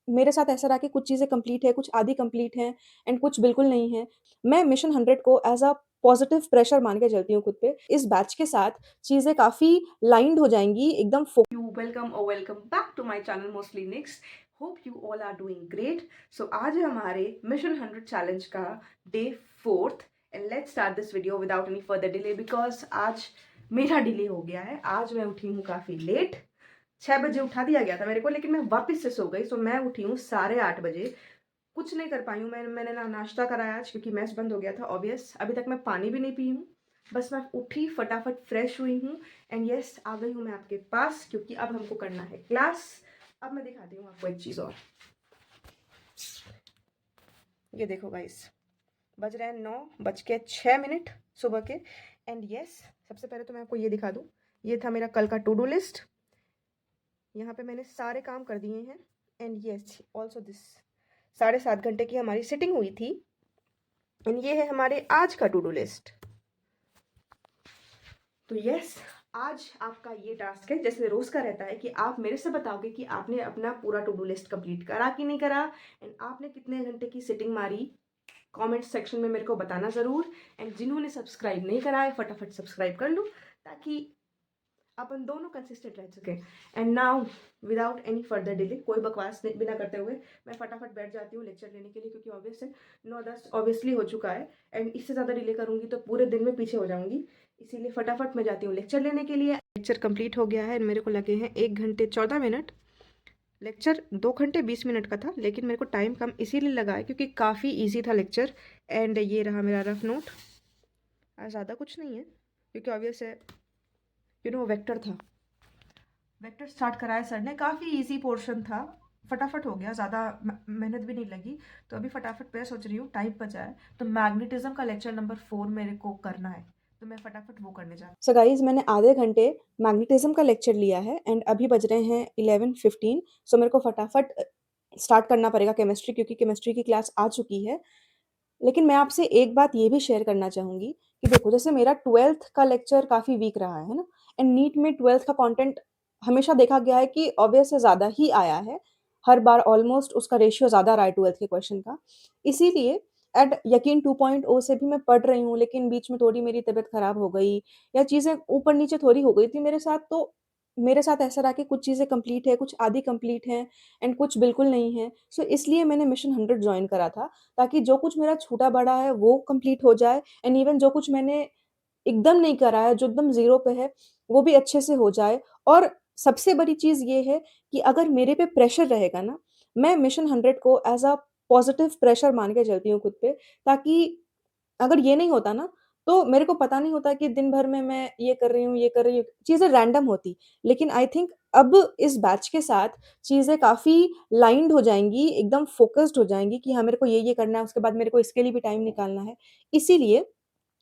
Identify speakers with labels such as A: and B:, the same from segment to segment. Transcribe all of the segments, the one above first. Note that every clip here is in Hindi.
A: मेरे साथ ऐसा रहा कि कुछ चीज़ें कंप्लीट है, कुछ आधी कंप्लीट हैं एंड कुछ बिल्कुल नहीं है। मैं मिशन 100 को एज़ अ पॉज़िटिव प्रेशर मान के चलती हूँ खुद पे। इस बैच के साथ चीज़ें काफ़ी लाइन्ड हो जाएँगी, एकदम यू वेलकम और welcome back to my channel mostly nix. Hope you all are doing great. So आज है हमारे मिशन 100 चैलेंज का day 4th and let's start this video without any further delay because आज मेरा डिले हो गया है। आज मैं उठी हूँ काफ़ी लेट। 6 बजे उठा दिया गया था मेरे को, लेकिन मैं वापस से सो गई। सो मैं उठी हूँ 8:30 बजे। कुछ नहीं कर पाई हूँ। मैंने ना नाश्ता कराया आज क्योंकि मैस बंद हो गया था ऑब्वियस। अभी तक मैं पानी भी नहीं पी हूँ। बस मैं उठी, फटाफट फ्रेश हुई हूँ एंड यस आ गई हूँ मैं आपके पास क्योंकि अब हमको करना है क्लास। अब मैं दिखाती हूँ आपको एक चीज़ और। ये देखो गाइस, बज रहे हैं 9:06 सुबह के एंड यस सबसे पहले तो मैं आपको ये दिखा दूँ। ये था मेरा कल का टू डू लिस्ट। यहाँ पे मैंने सारे काम कर दिए हैं एंड यस ऑल्सो दिस 7.5 घंटे की हमारी सिटिंग हुई थी एंड ये है हमारे आज का टू डू लिस्ट। तो यस आज आपका ये टास्क है, जैसे रोज का रहता है, कि आप मेरे से बताओगे कि आपने अपना पूरा टू डू लिस्ट कंप्लीट करा कि नहीं करा एंड आपने कितने घंटे की सिटिंग मारी। कमेंट सेक्शन में मेरे को बताना ज़रूर एंड जिन्होंने सब्सक्राइब नहीं करा है फटाफट सब्सक्राइब कर लो ताकि अपन दोनों कंसिस्टेंट रह सके। And now without any further delay, कोई बकवास बिना करते हुए मैं फटाफट बैठ जाती हूँ लेक्चर लेने के लिए क्योंकि ऑब्वियस है 9:10 ऑब्वियसली हो चुका है एंड इससे ज़्यादा डिले करूँगी तो पूरे दिन में पीछे हो जाऊँगी। इसीलिए फटाफट मैं जाती हूँ लेक्चर लेने के लिए। लेक्चर कंप्लीट हो गया है एंड मेरे को लगे हैं 1 घंटे 14 मिनट। लेक्चर 2 घंटे 20 मिनट का था लेकिन मेरे को टाइम कम इसीलिए लगा है क्योंकि काफ़ी ईजी था लेक्चर। एंड ये रहा मेरा रफ नोट। ज़्यादा कुछ नहीं है क्योंकि ऑब्वियस है वेक्टर था। वेक्टर स्टार्ट कराया सर ने, काफ़ी इजी पोर्शन था, फटाफट हो गया, ज़्यादा मेहनत भी नहीं लगी। तो अभी फटाफट मैं सोच रही हूँ टाइम बचा है तो मैग्नेटिज्म का लेक्चर नंबर 4 मेरे को करना है तो मैं फटाफट वो करने जा रही हूँ। सो गाइज मैंने आधे घंटे मैग्नेटिज्म का लेक्चर लिया है एंड अभी बज रहे हैं 11:15। सो मेरे को फटाफट स्टार्ट करना पड़ेगा केमिस्ट्री क्योंकि केमिस्ट्री की क्लास आ चुकी है। लेकिन मैं आपसे एक बात ये भी शेयर करना चाहूँगी कि देखो जैसे मेरा 12th का लेक्चर काफ़ी वीक रहा है ना एंड नीट में 12th का कंटेंट हमेशा देखा गया है कि ऑब्वियस से ज़्यादा ही आया है। हर बार ऑलमोस्ट उसका रेशियो ज़्यादा रहा है 12th के क्वेश्चन का। इसीलिए एट यकीन 2.0 से भी मैं पढ़ रही हूँ लेकिन बीच में थोड़ी मेरी तबीयत खराब हो गई या चीज़ें ऊपर-नीचे थोड़ी हो गई थी मेरे साथ। तो मेरे साथ ऐसा रहा कि कुछ चीज़ें कंप्लीट है, कुछ आधी कंप्लीट हैं एंड कुछ बिल्कुल नहीं है। सो इसलिए मैंने मिशन 100 जॉइन करा था ताकि जो कुछ मेरा छूटा-बड़ा है वो कंप्लीट हो जाए एंड इवन जो कुछ मैंने एकदम नहीं करा है, जो एकदम ज़ीरो पे है, वो भी अच्छे से हो जाए। और सबसे बड़ी चीज़ ये है कि अगर मेरे पे प्रेशर रहेगा ना, मैं मिशन 100 को एज़ अ पॉज़िटिव प्रेशर मान के चलती हूँ खुद पे ताकि अगर ये नहीं होता ना, तो मेरे को पता नहीं होता कि दिन भर में मैं ये कर रही हूँ, ये कर रही हूँ, चीज़ें रैंडम होती। लेकिन आई थिंक अब इस बैच के साथ चीज़ें काफ़ी लाइन्ड हो जाएँगी, एकदम फ़ोकस्ड हो जाएँगी कि हाँ, मेरे को ये करना है, उसके बाद मेरे को इसके लिए भी टाइम निकालना है। इसीलिए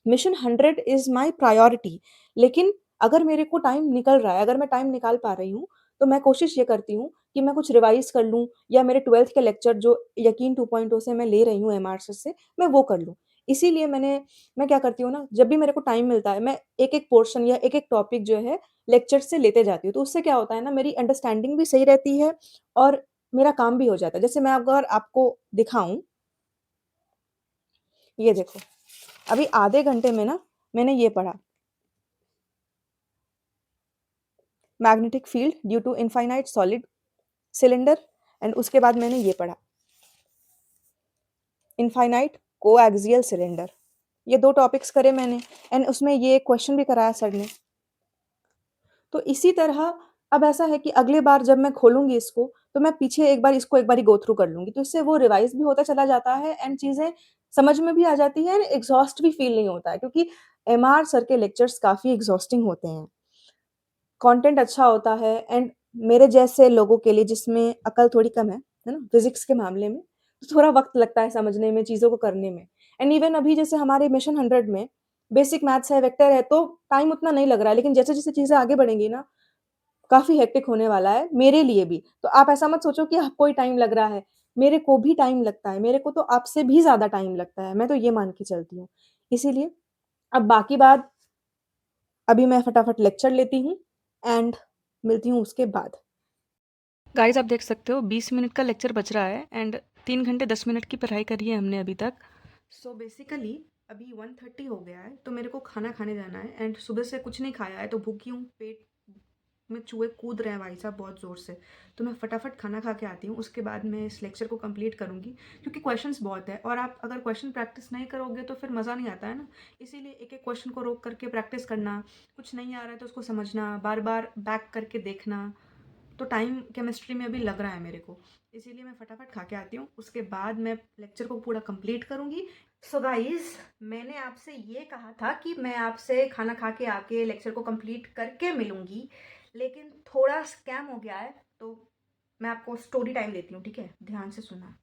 A: मिशन 100 इज़ माय प्रायोरिटी। लेकिन अगर मेरे को टाइम निकल रहा है, अगर मैं टाइम निकाल पा रही हूँ, तो मैं कोशिश ये करती हूँ कि मैं कुछ रिवाइज़ कर लूँ या मेरे 12th के लेक्चर जो यकीन 2.0 से मैं ले रही हूँ एमआरएसएस से, मैं वो कर लूँ। इसीलिए मैं क्या करती हूँ ना, जब भी मेरे को टाइम मिलता है, मैं एक-एक पोर्शन या एक-एक टॉपिक जो है लेक्चर से लेते जाती हूँ। तो उससे क्या होता है ना, मेरी अंडरस्टैंडिंग भी सही रहती है और मेरा काम भी हो जाता है। जैसे मैं अगर आपको दिखाऊँ, ये देखो, अभी आधे घंटे में ना मैंने ये पढ़ा, magnetic field due to infinite solid cylinder and उसके बाद मैंने ये पढ़ा, इनफाइनाइट कोएक्सियल सिलेंडर। ये 2 टॉपिक्स करे मैंने एंड उसमें ये क्वेश्चन भी कराया सर ने। तो इसी तरह अब ऐसा है कि अगली बार जब मैं खोलूँगी इसको, तो मैं पीछे एक बारी गो थ्रू कर लूँगी। तो इससे वो रिवाइज़ भी होता चला जाता है एंड चीज़ें समझ में भी आ जाती हैं एंड एग्ज़ॉस्ट भी फ़ील नहीं होता है क्योंकि एमआर सर के लेक्चर्स काफ़ी एग्ज़ॉस्टिंग होते हैं। कंटेंट अच्छा होता है एंड मेरे जैसे लोगों के लिए जिसमें अकल थोड़ी कम है ना? फिज़िक्स के मामले में, तो थोड़ा वक़्त लगता है समझने में, चीज़ों को करने में। एंड इवन अभी जैसे हमारे मिशन 100 में बेसिक मैथ्स है, वेक्टर है, तो टाइम उतना नहीं लग रहा है, लेकिन जैसे-जैसे चीज़ें आगे बढ़ेंगी ना, काफ़ी हेक्टिक होने वाला है, मेरे लिए भी। तो आप ऐसा मत सोचो कि आपको ही टाइम लग रहा है, मेरे को भी टाइम लगता है, मेरे को तो आपसे भी ज़्यादा टाइम लगता है, मैं तो ये मान के चलती हूँ। इसीलिए अब बाकी बात अभी मैं फटाफट लेक्चर लेती हूँ एंड मिलती हूँ उसके बाद। गाइस आप देख सकते हो 20 मिनट का लेक्चर बच रहा है एंड 3 घंटे 10 मिनट की पढ़ाई करी है हमने अभी तक। सो बेसिकली अभी 1:30 हो गया है तो मेरे को खाना खाने जाना है एंड सुबह से कुछ नहीं खाया है तो भूखी हूँ, पेट में चूहे कूद रहे हैं भाई साहब बहुत ज़ोर से। तो मैं फटाफट खाना खा के आती हूँ, उसके बाद मैं इस लेक्चर को कंप्लीट करूँगी क्योंकि क्वेश्चंस बहुत है और आप अगर क्वेश्चन प्रैक्टिस नहीं करोगे तो फिर मज़ा नहीं आता है ना। इसीलिए एक एक क्वेश्चन को रोक करके प्रैक्टिस करना, कुछ नहीं आ रहा है तो उसको समझना, बार बार बैक करके देखना। तो टाइम केमिस्ट्री में अभी लग रहा है मेरे को, इसीलिए मैं फटाफट खा के आती हूँ, उसके बाद मैं लेक्चर को पूरा कंप्लीट करूँगी। सो गाइस मैंने आपसे ये कहा था कि मैं आपसे खाना खा के आके लेक्चर को कंप्लीट करके मिलूँगी, लेकिन थोड़ा स्कैम हो गया है तो मैं आपको स्टोरी टाइम देती हूँ, ठीक है? ध्यान से सुनना।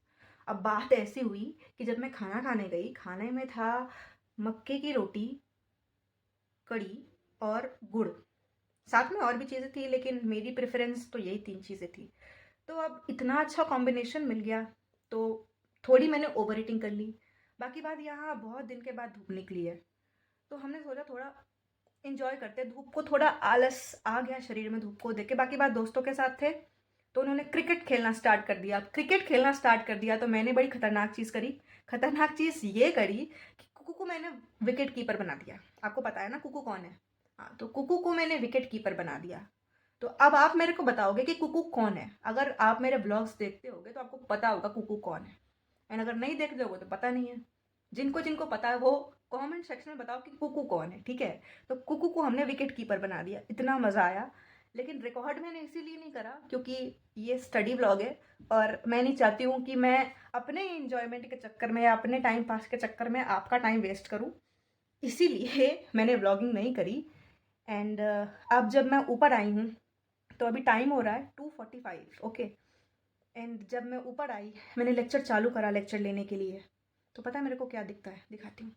A: अब बात ऐसी हुई कि जब मैं खाना खाने गई, खाने में था मक्के की रोटी, कड़ी और गुड़। साथ में और भी चीज़ें थी लेकिन मेरी प्रेफरेंस तो यही 3 चीज़ें थी। तो अब इतना अच्छा कॉम्बिनेशन मिल गया तो थोड़ी मैंने ओवर ईटिंग कर ली। बाकी बात यहाँ बहुत दिन के बाद धूप निकली है तो हमने सोचा थोड़ा एंजॉय करते हैं धूप को, थोड़ा आलस आ गया शरीर में धूप को देख के। बाकी बात दोस्तों के साथ थे तो उन्होंने क्रिकेट खेलना स्टार्ट कर दिया। अब क्रिकेट खेलना स्टार्ट कर दिया तो मैंने बड़ी खतरनाक चीज़ करी। खतरनाक चीज़ ये करी कि कुकू को मैंने विकेट कीपर बना दिया। आपको पता है ना कुकू कौन है? हाँ, तो कुकू को मैंने विकेट कीपर बना दिया। तो अब आप मेरे को बताओगे कि कुकू कौन है। अगर आप मेरे ब्लॉग्स देखते होगे तो आपको पता होगा कुकू कौन है, एंड अगर नहीं देखते होगे तो पता नहीं है। जिनको जिनको पता है वो कमेंट सेक्शन में बताओ कि कुकू कौन है, ठीक है? तो कुकू को हमने विकेट कीपर बना दिया, इतना मज़ा आया। लेकिन रिकॉर्ड मैंने इसीलिए नहीं करा क्योंकि ये स्टडी ब्लॉग है और मैं नहीं चाहती हूँ कि मैं अपने इंजॉयमेंट के चक्कर में या अपने टाइम पास के चक्कर में आपका टाइम वेस्ट करूँ, इसीलिए मैंने ब्लॉगिंग नहीं करी। एंड अब जब मैं ऊपर आई हूँ तो अभी टाइम हो रहा है 2:45, ओके। एंड जब मैं ऊपर आई मैंने लेक्चर चालू करा लेक्चर लेने के लिए, तो पता है मेरे को क्या दिखता है? दिखाती हूँ,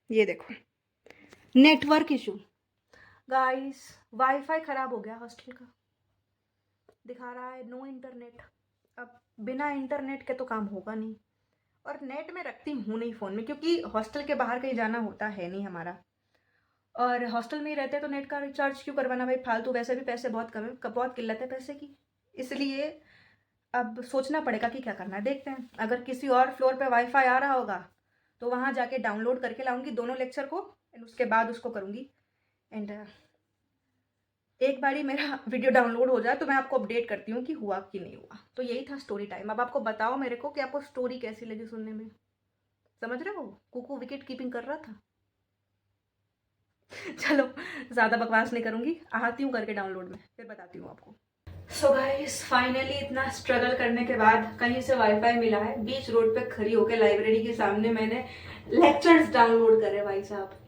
A: ये देखो, नेटवर्क इशू। गाइस वाईफाई ख़राब हो गया हॉस्टल का, दिखा रहा है नो इंटरनेट। अब बिना इंटरनेट के तो काम होगा नहीं, और नेट में रखती हूँ नहीं फ़ोन में क्योंकि हॉस्टल के बाहर कहीं जाना होता है नहीं हमारा, और हॉस्टल में ही रहते हैं तो नेट का रिचार्ज क्यों करवाना भाई फालतू, वैसे भी पैसे बहुत कम है, बहुत किल्लत है पैसे की। इसलिए अब सोचना पड़ेगा कि क्या करना है, देखते हैं। अगर किसी और फ्लोर पे वाईफाई आ रहा होगा तो वहाँ जाके डाउनलोड करके लाऊंगी दोनों लेक्चर को एंड उसके बाद उसको करूँगी। एंड एक बारी मेरा वीडियो डाउनलोड हो जाए तो मैं आपको अपडेट करती हूँ कि हुआ कि नहीं हुआ। तो यही था स्टोरी टाइम। अब आपको बताओ मेरे को कि आपको स्टोरी कैसी लगी सुनने में। समझ रहे हो, कुकू विकेट कीपिंग कर रहा था। चलो ज़्यादा बकवास नहीं करूँगी, आती हूँ करके डाउनलोड में फिर बताती हूँ आपको। सो गाइस फाइनली इतना स्ट्रगल करने के बाद कहीं से वाईफाई मिला है। बीच रोड पे खड़ी होकर लाइब्रेरी के सामने मैंने लेक्चर्स डाउनलोड करे भाई साहब।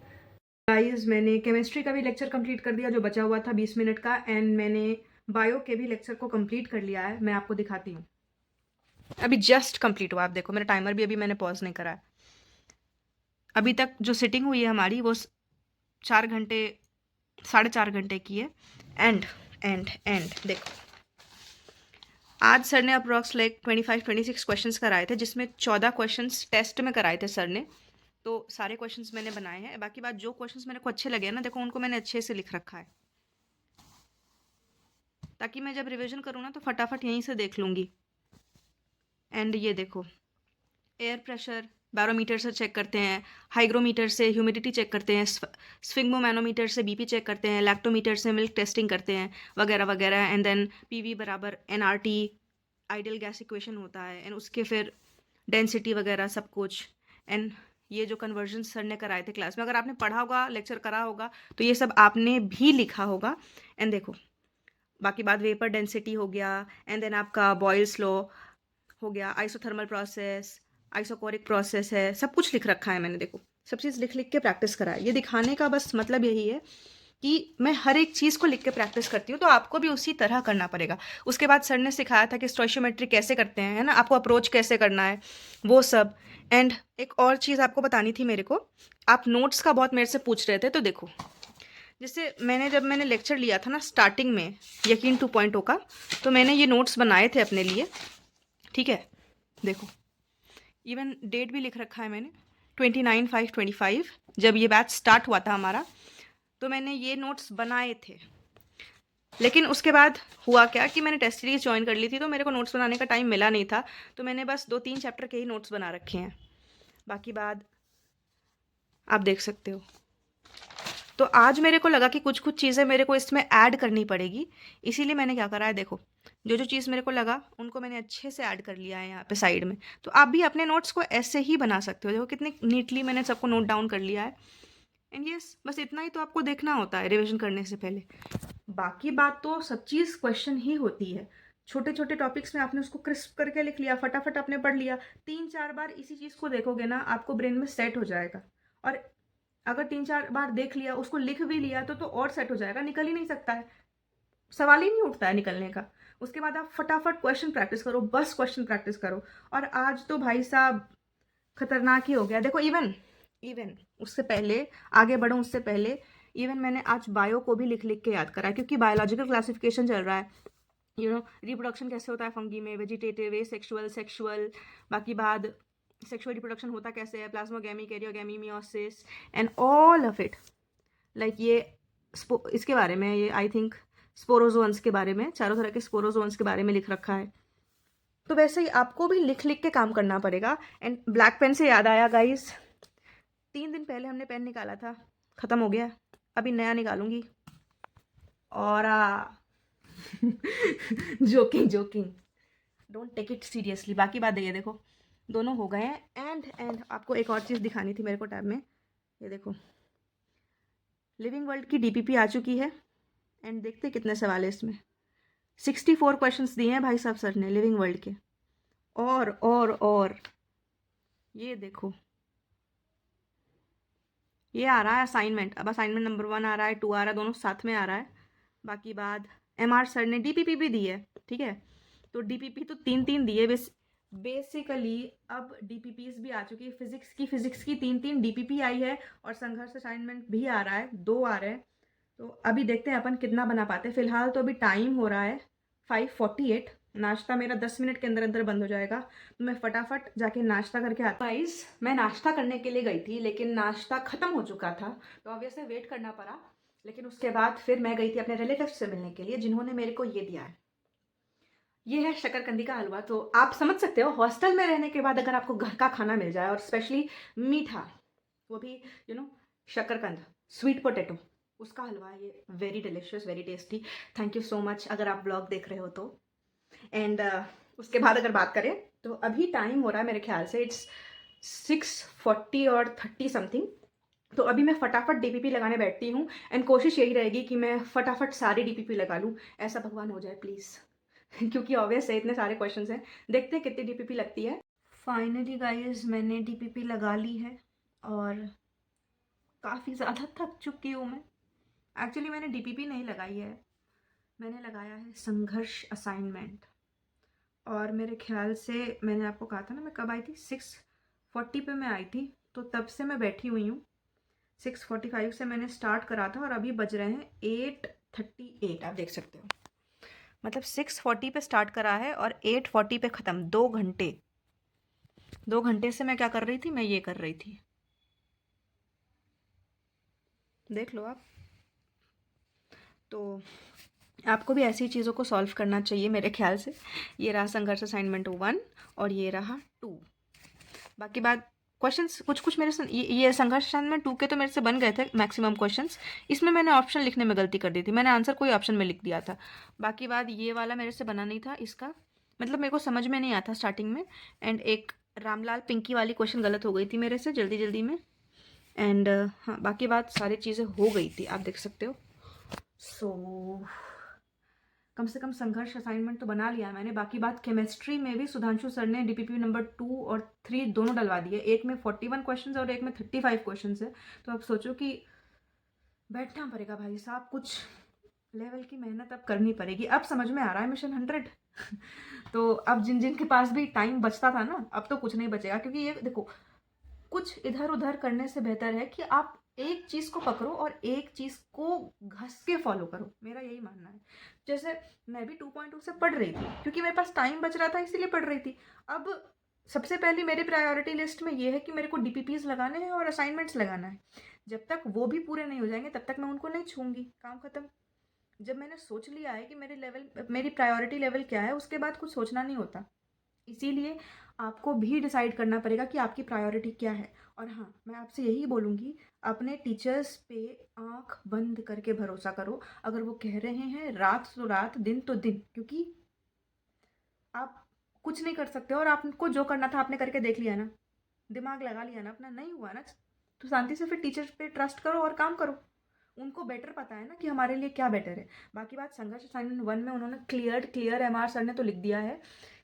A: गाइस मैंने केमिस्ट्री का भी लेक्चर कंप्लीट कर दिया जो बचा हुआ था 20 मिनट का, एंड मैंने बायो के भी लेक्चर को कंप्लीट कर लिया है। मैं आपको दिखाती हूँ, अभी जस्ट कंप्लीट हुआ। आप देखो मेरा टाइमर भी अभी मैंने पॉज नहीं करा है। अभी तक जो सिटिंग हुई है हमारी वो 4 घंटे 4.5 घंटे की है। एंड देखो आज सर ने अप्रॉक्स लाइक 25-26 क्वेश्चंस कराए थे जिसमें 14 क्वेश्चंस टेस्ट में कराए थे सर ने। तो सारे क्वेश्चंस मैंने बनाए हैं। बाकी बात जो क्वेश्चंस मेरे को अच्छे लगे ना, देखो उनको मैंने अच्छे से लिख रखा है ताकि मैं जब रिवीजन करूँ ना तो फटाफट यहीं से देख लूँगी। एंड ये देखो एयर प्रेशर बैरोमीटर से चेक करते हैं, हाइग्रोमीटर से ह्यूमिडिटी चेक करते हैं, स्फिग्मोमैनोमीटर से बीपी चेक करते हैं, लैक्टोमीटर से मिल्क टेस्टिंग करते हैं वगैरह वगैरह। एंड देन पीवी बराबर एनआरटी आइडियल गैस इक्वेशन होता है, एंड उसके फिर डेंसिटी वगैरह सब कुछ। एंड ये जो कन्वर्जन सर ने कराए थे क्लास में, अगर आपने पढ़ा होगा लेक्चर करा होगा तो ये सब आपने भी लिखा होगा। एंड देखो बाकी बात वेपर डेंसिटी हो गया, एंड देन आपका बॉयल्स लॉ हो गया, आइसोथर्मल प्रोसेस, आइसोकोरिक प्रोसेस है, सब कुछ लिख रखा है मैंने। देखो सब चीज़ लिख लिख के प्रैक्टिस करा है। ये दिखाने का बस मतलब यही है कि मैं हर एक चीज़ को लिख के प्रैक्टिस करती हूँ, तो आपको भी उसी तरह करना पड़ेगा। उसके बाद सर ने सिखाया था कि स्टोइशियोमेट्री कैसे करते हैं, है ना, आपको अप्रोच कैसे करना है वो सब। एंड एक और चीज़ आपको बतानी थी मेरे को, आप नोट्स का बहुत मेरे से पूछ रहे थे। तो देखो जैसे जब मैंने लेक्चर लिया था ना स्टार्टिंग में यकीन 2.0 का, तो मैंने ये नोट्स बनाए थे अपने लिए, ठीक है। देखो इवन डेट भी लिख रखा है मैंने 29/5/25 जब ये बैच स्टार्ट हुआ था हमारा, तो मैंने ये नोट्स बनाए थे। लेकिन उसके बाद हुआ क्या कि मैंने टेस्ट सीरीज़ जॉइन कर ली थी, तो मेरे को नोट्स बनाने का टाइम मिला नहीं था, तो मैंने बस 2-3 चैप्टर के ही नोट्स बना रखे हैं। बाकी बात आप देख सकते हो। तो आज मेरे को लगा कि कुछ-कुछ चीज़ें मेरे को इसमें ऐड करनी पड़ेगी, इसीलिए मैंने क्या करा है देखो, जो-जो चीज़ मेरे को लगा उनको मैंने अच्छे से ऐड कर लिया है यहाँ पे साइड में। तो आप भी अपने नोट्स को ऐसे ही बना सकते हो। देखो कितनी नीटली मैंने सबको नोट डाउन कर लिया है। एंड यस, बस इतना ही तो आपको देखना होता है रिविज़न करने से पहले। बाकी बात तो सब चीज़ क्वेश्चन ही होती है। छोटे-छोटे टॉपिक्स में आपने उसको क्रिस्प करके लिख लिया, फटाफट आपने पढ़ लिया। 3-4 बार इसी चीज़ को देखोगे ना, आपको ब्रेन में सेट हो जाएगा। और अगर 3-4 बार देख लिया, उसको लिख भी लिया तो और सेट हो जाएगा, निकल ही नहीं सकता है। सवाल ही नहीं उठता है निकलने का। उसके बाद आप फटाफट क्वेश्चन प्रैक्टिस करो, बस क्वेश्चन प्रैक्टिस करो। और आज तो भाई साहब खतरनाक ही हो गया। देखो इवन इवन उससे पहले, आगे बढ़ूँ उससे पहले, इवन मैंने आज बायो को भी लिख-लिख के याद करा है, क्योंकि बायोलॉजिकल क्लासिफिकेशन चल रहा है। रिप्रोडक्शन कैसे होता है फंगी में, वेजिटेटिव, एसेक्सुअल, सेक्सुअल, बाकी बाद सेक्सुअल रिप्रोडक्शन होता कैसे है, plasmogamy, karyogamy, meiosis and all of it. Like ये इसके बारे में, ये आई थिंक स्पोरोजोन्स के बारे में, चारों तरह के स्पोरोजोन्स के बारे में लिख रखा है। तो वैसे ही आपको भी लिख लिख के काम करना पड़ेगा। एंड ब्लैक पेन से याद आया गाइस, 3 दिन पहले हमने पेन निकाला था, ख़त्म हो गया, अभी नया निकालूंगी। और joking joking, don't take it seriously. बाकी बात ये देखो, दोनों हो गए हैं। एंड आपको एक और चीज़ दिखानी थी मेरे को टैब में, ये देखो लिविंग वर्ल्ड की डीपीपी आ चुकी है। एंड देखते कितने सवाल है इसमें। 64 क्वेश्चंस दिए हैं भाई साहब सर ने लिविंग वर्ल्ड के। और ये देखो, ये आ रहा है असाइनमेंट। अब असाइनमेंट नंबर 1 आ रहा है, 2 आ रहा है, दोनों साथ में आ रहा है। बाकी बात MR सर ने डीपीपी भी दी है, ठीक है। तो डीपीपी तो 3-3 दिए बेसिकली। अब डीपीपीज भी आ चुकी है। फिजिक्स की 3-3 डीपीपी आई है, और संघर्ष असाइनमेंट भी आ रहा है, 2 आ रहे हैं। तो अभी देखते हैं अपन कितना बना पाते हैं। फिलहाल तो अभी टाइम हो रहा है 5:48। नाश्ता मेरा 10 मिनट के अंदर अंदर बंद हो जाएगा, तो मैं फटाफट जाके नाश्ता करके आता। गाइस, मैं नाश्ता करने के लिए गई थी, लेकिन नाश्ता ख़त्म हो चुका था, तो ऑब्वियसली वेट करना पड़ा। लेकिन उसके बाद फिर मैं गई थी अपने रिलेटिव से मिलने के लिए, जिन्होंने मेरे को ये दिया है। ये है शकरकंदी का हलवा। तो आप समझ सकते हो, हॉस्टल में रहने के बाद अगर आपको घर का खाना मिल जाए, और स्पेशली मीठा, वो भी शकरकंद, स्वीट पोटैटो, उसका हलवा, ये very delicious, very tasty. Thank you so much अगर आप ब्लॉग देख रहे हो तो। एंड उसके बाद अगर बात करें, तो अभी टाइम हो रहा है मेरे ख्याल से इट्स 6:40 और 30 समथिंग। तो अभी मैं फटाफट डीपीपी लगाने बैठती हूँ। एंड कोशिश यही रहेगी कि मैं फटाफट सारी डीपीपी लगा लूँ, ऐसा भगवान हो जाए प्लीज़। क्योंकि ऑब्वियस है, इतने सारे क्वेश्चंस हैं। देखते हैं कितनी डीपीपी लगती है। फाइनली गाइस, मैंने डीपीपी लगा ली है, और काफ़ी ज़्यादा थक चुकी हूँ मैं। एक्चुअली मैंने डीपीपी नहीं लगाई है, मैंने लगाया है संघर्ष असाइनमेंट। और मेरे ख्याल से मैंने आपको कहा था ना, मैं कब आई थी, 6:40 पे मैं आई थी, तो तब से मैं बैठी हुई हूँ। 6:45 से मैंने स्टार्ट करा था, और अभी बज रहे हैं 8:38, आप देख सकते हो। मतलब 6:40 पे स्टार्ट करा है और 8:40 पे ख़त्म। 2 घंटे से मैं क्या कर रही थी, मैं ये कर रही थी, देख लो आप। तो आपको भी ऐसी चीज़ों को सॉल्व करना चाहिए मेरे ख्याल से। ये रहा संघर्ष असाइनमेंट 1, और ये रहा 2। बाकी बात क्वेश्चंस कुछ मेरे से ये संघर्ष असाइनमेंट 2 के तो मेरे से बन गए थे मैक्सिमम क्वेश्चंस। इसमें मैंने ऑप्शन लिखने में गलती कर दी थी, मैंने आंसर कोई ऑप्शन में लिख दिया था। बाकी बात ये वाला मेरे से बना नहीं था, इसका मतलब मेरे को समझ में नहीं आता स्टार्टिंग में। एंड एक रामलाल पिंकी वाली क्वेश्चन गलत हो गई थी मेरे से जल्दी जल्दी में। एंड हाँ, बाकी बात सारी चीज़ें हो गई थी, आप देख सकते हो। सो कम से कम संघर्ष असाइनमेंट तो बना लिया मैंने। बाकी बात केमिस्ट्री में भी सुधांशु सर ने डीपीपी नंबर 2 और 3 दोनों डलवा दिए। एक में 41 क्वेश्चन और एक में 35 क्वेश्चन है। तो अब सोचो कि बैठना पड़ेगा भाई साहब, कुछ लेवल की मेहनत अब करनी पड़ेगी। अब समझ में आ रहा है मिशन 100। तो अब जिन जिन के पास भी टाइम बचता था ना, अब तो कुछ नहीं बचेगा। क्योंकि ये देखो, कुछ इधर उधर करने से बेहतर है कि आप एक चीज़ को पकड़ो और एक चीज़ को घस के फॉलो करो, मेरा यही मानना है। जैसे मैं भी 2.2 से पढ़ रही थी, क्योंकि मेरे पास टाइम बच रहा था, इसीलिए पढ़ रही थी। अब सबसे पहले मेरी प्रायोरिटी लिस्ट में ये है कि मेरे को डीपीपीज लगाने हैं और असाइनमेंट्स लगाना है। जब तक वो भी पूरे नहीं हो जाएंगे, तब तक मैं उनको नहीं छूंगी, काम खत्म। जब मैंने सोच लिया है कि मेरी प्रायोरिटी लेवल क्या है, उसके बाद कुछ सोचना नहीं होता। इसीलिए आपको भी डिसाइड करना पड़ेगा कि आपकी प्रायोरिटी क्या है। और हाँ, मैं आपसे यही बोलूँगी, अपने टीचर्स पे आँख बंद करके भरोसा करो। अगर वो कह रहे हैं रात तो रात, दिन तो दिन, क्योंकि आप कुछ नहीं कर सकते और आपको जो करना था आपने करके देख लिया ना, दिमाग लगा लिया ना अपना, नहीं हुआ ना, तो शांति से फिर टीचर्स पे ट्रस्ट करो और काम करो। उनको बेटर पता है ना कि हमारे लिए क्या बेटर है। बाकी बात, संघर्ष असाइनमेंट 1 में उन्होंने क्लियर एमआर सर ने तो लिख दिया है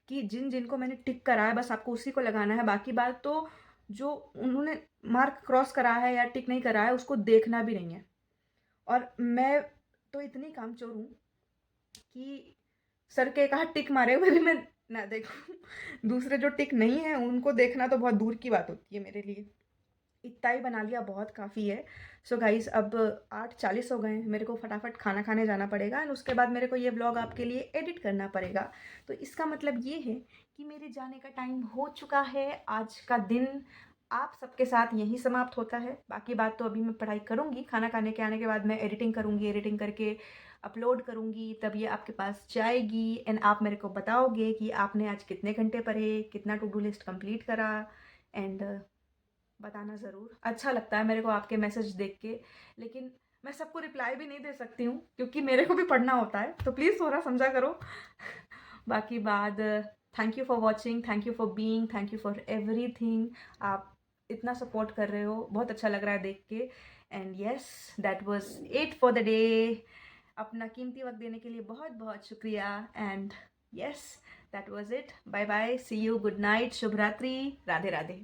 A: कि जिन जिनको मैंने टिक करा है बस आपको उसी को लगाना है। बाकी बात तो जो उन्होंने मार्क क्रॉस करा है या टिक नहीं करा है उसको देखना भी नहीं है। और मैं तो इतनी कामचोर हूँ कि सर के कहा टिक मारे हुए भी मैं ना देखूँ। दूसरे जो टिक नहीं है उनको देखना तो बहुत दूर की बात होती है मेरे लिए। इतना ही बना लिया, बहुत काफ़ी है। सो गाइज़, अब 8:40 हो गए हैं, मेरे को फटाफट खाना खाने जाना पड़ेगा एंड उसके बाद मेरे को ये व्लॉग आपके लिए एडिट करना पड़ेगा। तो इसका मतलब ये है कि मेरे जाने का टाइम हो चुका है। आज का दिन आप सबके साथ यहीं समाप्त होता है। बाकी बात तो अभी मैं पढ़ाई करूँगी, खाना खाने के आने के बाद मैं एडिटिंग करूँगी, एडिटिंग करके अपलोड करूँगी, तब ये आपके पास जाएगी एंड आप मेरे को बताओगे कि आपने आज कितने घंटे पढ़े, कितना टू डू लिस्ट कंप्लीट करा एंड बताना ज़रूर। अच्छा लगता है मेरे को आपके मैसेज देख के, लेकिन मैं सबको रिप्लाई भी नहीं दे सकती हूँ क्योंकि मेरे को भी पढ़ना होता है, तो प्लीज़ थोड़ा समझा करो। बाकी बात, thank you for watching, thank you for being, thank you for everything. आप इतना सपोर्ट कर रहे हो, बहुत अच्छा लग रहा है देख के। And yes, that was it for the day. अपना कीमती वक्त देने के लिए बहुत बहुत शुक्रिया and yes, that was it. Bye bye, see you, good night, शुभ रात्रि, राधे राधे।